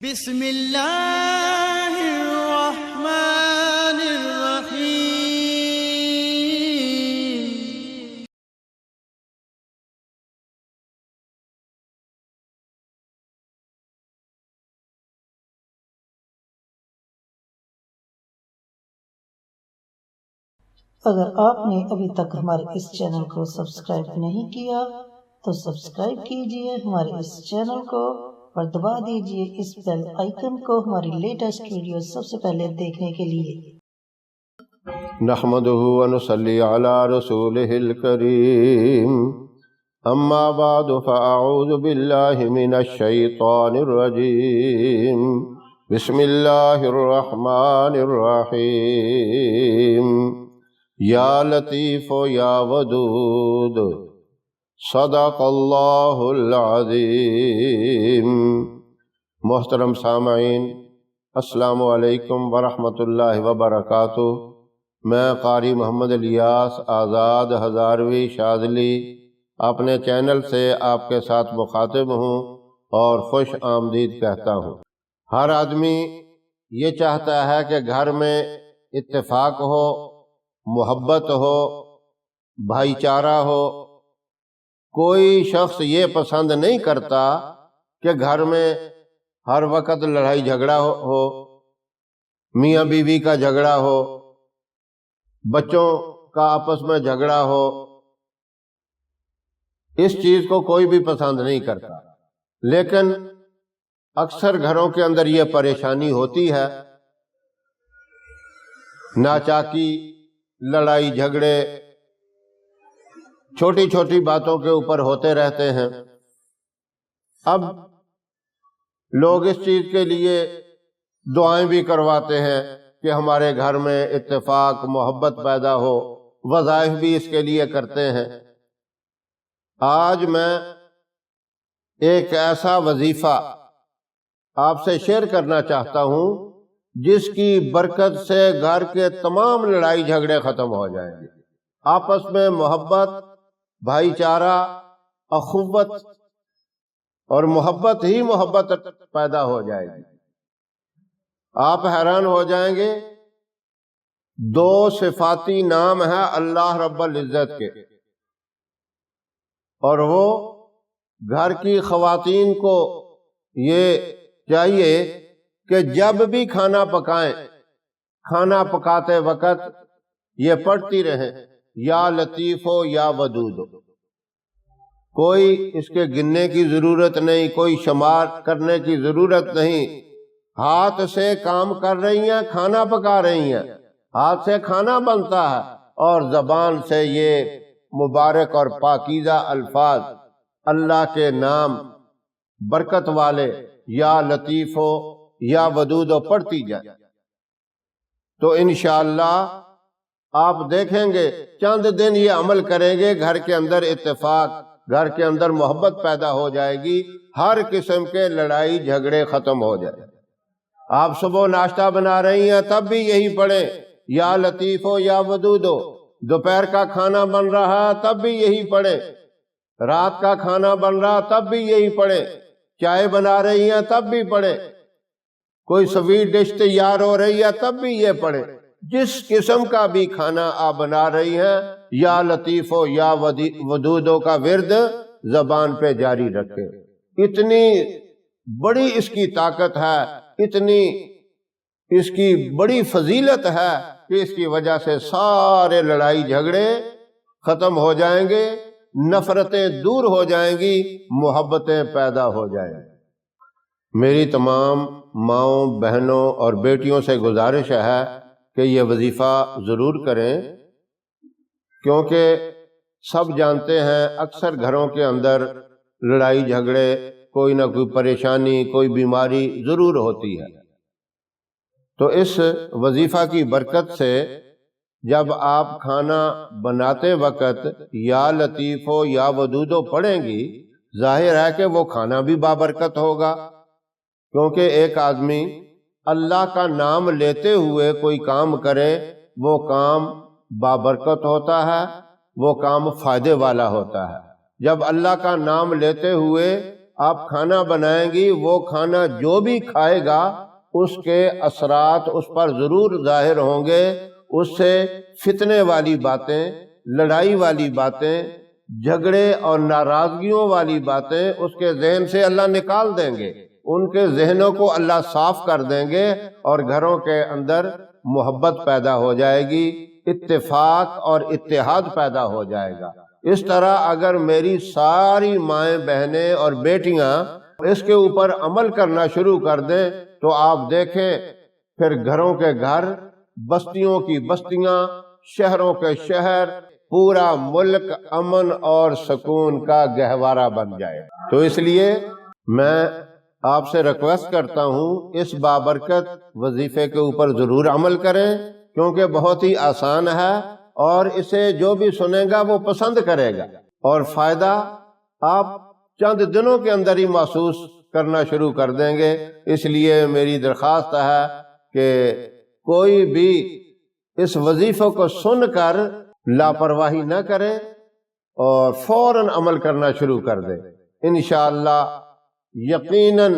بسم اللہ الرحمن الرحیم۔ اگر آپ نے ابھی تک ہمارے اس چینل کو سبسکرائب نہیں کیا تو سبسکرائب کیجئے ہمارے اس چینل کو اور دبا دیجئے اس بیل آئیکن کو ہماری لیٹسٹ ویڈیو سب سے پہلے دیکھنے کے لیے۔ نحمدہ ونصلی علی رسولہ الکریم، اما بعد فاعوذ باللہ من الشیطان الرجیم، بسم اللہ الرحمن الرحیم، یا لطیف یا ودود، صدق اللہ العظیم۔ محترم سامعین، السلام علیکم ورحمۃ اللہ وبرکاتہ۔ میں قاری محمد الیاس آزاد ہزاروی شاذلی اپنے چینل سے آپ کے ساتھ مخاطب ہوں اور خوش آمدید کہتا ہوں۔ ہر آدمی یہ چاہتا ہے کہ گھر میں اتفاق ہو، محبت ہو، بھائی چارہ ہو۔ کوئی شخص یہ پسند نہیں کرتا کہ گھر میں ہر وقت لڑائی جھگڑا ہو، میاں بیوی کا جھگڑا ہو، بچوں کا آپس میں جھگڑا ہو۔ اس چیز کو کوئی بھی پسند نہیں کرتا، لیکن اکثر گھروں کے اندر یہ پریشانی ہوتی ہے۔ ناچاکی، لڑائی جھگڑے چھوٹی چھوٹی باتوں کے اوپر ہوتے رہتے ہیں۔ اب لوگ اس چیز کے لیے دعائیں بھی کرواتے ہیں کہ ہمارے گھر میں اتفاق، محبت پیدا ہو، وظائف بھی اس کے لیے کرتے ہیں۔ آج میں ایک ایسا وظیفہ آپ سے شیئر کرنا چاہتا ہوں جس کی برکت سے گھر کے تمام لڑائی جھگڑے ختم ہو جائیں گے، آپس میں محبت، بھائی چارہ، اخوت اور محبت ہی محبت پیدا ہو جائے گی۔ آپ حیران ہو جائیں گے، دو صفاتی نام ہیں اللہ رب العزت کے، اور وہ گھر کی خواتین کو یہ چاہیے کہ جب بھی کھانا پکائیں، کھانا پکاتے وقت یہ پڑھتی رہیں، یا لطیف ہو یا ودود ہو۔ کوئی اس کے گننے کی ضرورت نہیں، کوئی شمار کرنے کی ضرورت نہیں۔ ہاتھ سے کام کر رہی ہیں، کھانا پکا رہی ہیں، ہاتھ سے کھانا بنتا ہے، اور زبان سے یہ مبارک اور پاکیزہ الفاظ، اللہ کے نام برکت والے، یا لطیف ہو یا ودود ہو، پڑھتی جائے تو انشاءاللہ آپ دیکھیں گے چند دن یہ عمل کریں گے، گھر کے اندر اتفاق، گھر کے اندر محبت پیدا ہو جائے گی، ہر قسم کے لڑائی جھگڑے ختم ہو جائے۔ آپ صبح ناشتہ بنا رہی ہیں تب بھی یہی پڑھیں، یا لطیف ہو یا ودود ہو۔ دوپہر کا کھانا بن رہا تب بھی یہی پڑھیں، رات کا کھانا بن رہا تب بھی یہی پڑھیں، چائے بنا رہی ہیں تب بھی پڑھیں، کوئی سویٹ ڈش تیار ہو رہی ہے تب بھی یہ پڑھیں۔ جس قسم کا بھی کھانا آپ بنا رہی ہیں، یا لطیف ہو یا ودود ہو کا ورد زبان پہ جاری رکھے۔ اتنی بڑی اس کی طاقت ہے، اتنی اس کی بڑی فضیلت ہے کہ اس کی وجہ سے سارے لڑائی جھگڑے ختم ہو جائیں گے، نفرتیں دور ہو جائیں گی، محبتیں پیدا ہو جائیں گی۔ میری تمام ماؤں، بہنوں اور بیٹیوں سے گزارش ہے کہ یہ وظیفہ ضرور کریں، کیونکہ سب جانتے ہیں اکثر گھروں کے اندر لڑائی جھگڑے، کوئی نہ کوئی پریشانی، کوئی بیماری ضرور ہوتی ہے۔ تو اس وظیفہ کی برکت سے جب آپ کھانا بناتے وقت یا لطیف ہو یا ودود ہو پڑھیں گی، ظاہر ہے کہ وہ کھانا بھی بابرکت ہوگا، کیونکہ ایک آدمی اللہ کا نام لیتے ہوئے کوئی کام کرے، وہ کام بابرکت ہوتا ہے، وہ کام فائدے والا ہوتا ہے۔ جب اللہ کا نام لیتے ہوئے آپ کھانا بنائیں گی، وہ کھانا جو بھی کھائے گا اس کے اثرات اس پر ضرور ظاہر ہوں گے، اس سے فتنے والی باتیں، لڑائی والی باتیں، جھگڑے اور ناراضگیوں والی باتیں اس کے ذہن سے اللہ نکال دیں گے، ان کے ذہنوں کو اللہ صاف کر دیں گے، اور گھروں کے اندر محبت پیدا ہو جائے گی، اتفاق اور اتحاد پیدا ہو جائے گا۔ اس طرح اگر میری ساری مائیں، بہنیں اور بیٹیاں اس کے اوپر عمل کرنا شروع کر دیں تو آپ دیکھیں پھر گھروں کے گھر، بستیوں کی بستیاں، شہروں کے شہر، پورا ملک امن اور سکون کا گہوارہ بن جائے۔ تو اس لیے میں آپ سے ریکویسٹ کرتا ہوں اس بابرکت وظیفے کے اوپر ضرور عمل کریں، کیونکہ بہت ہی آسان ہے اور اسے جو بھی سنے گا وہ پسند کرے گا، اور فائدہ آپ چند دنوں کے اندر ہی محسوس کرنا شروع کر دیں گے۔ اس لیے میری درخواست ہے کہ کوئی بھی اس وظیفے کو سن کر لاپرواہی نہ کرے اور فوراً عمل کرنا شروع کر دے۔ انشاءاللہ یقیناً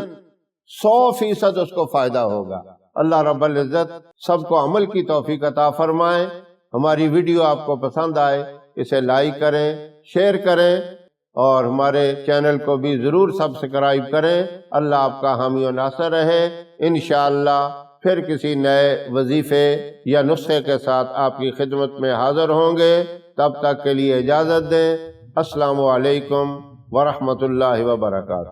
100% اس کو فائدہ ہوگا۔ اللہ رب العزت سب کو عمل کی توفیق عطا فرمائے۔ ہماری ویڈیو آپ کو پسند آئے اسے لائک کریں، شیئر کریں، اور ہمارے چینل کو بھی ضرور سبسکرائب کریں۔ اللہ آپ کا حامی و ناصر رہے۔ انشاءاللہ پھر کسی نئے وظیفے یا نسخے کے ساتھ آپ کی خدمت میں حاضر ہوں گے۔ تب تک کے لیے اجازت دیں۔ السلام علیکم ورحمۃ اللہ وبرکاتہ۔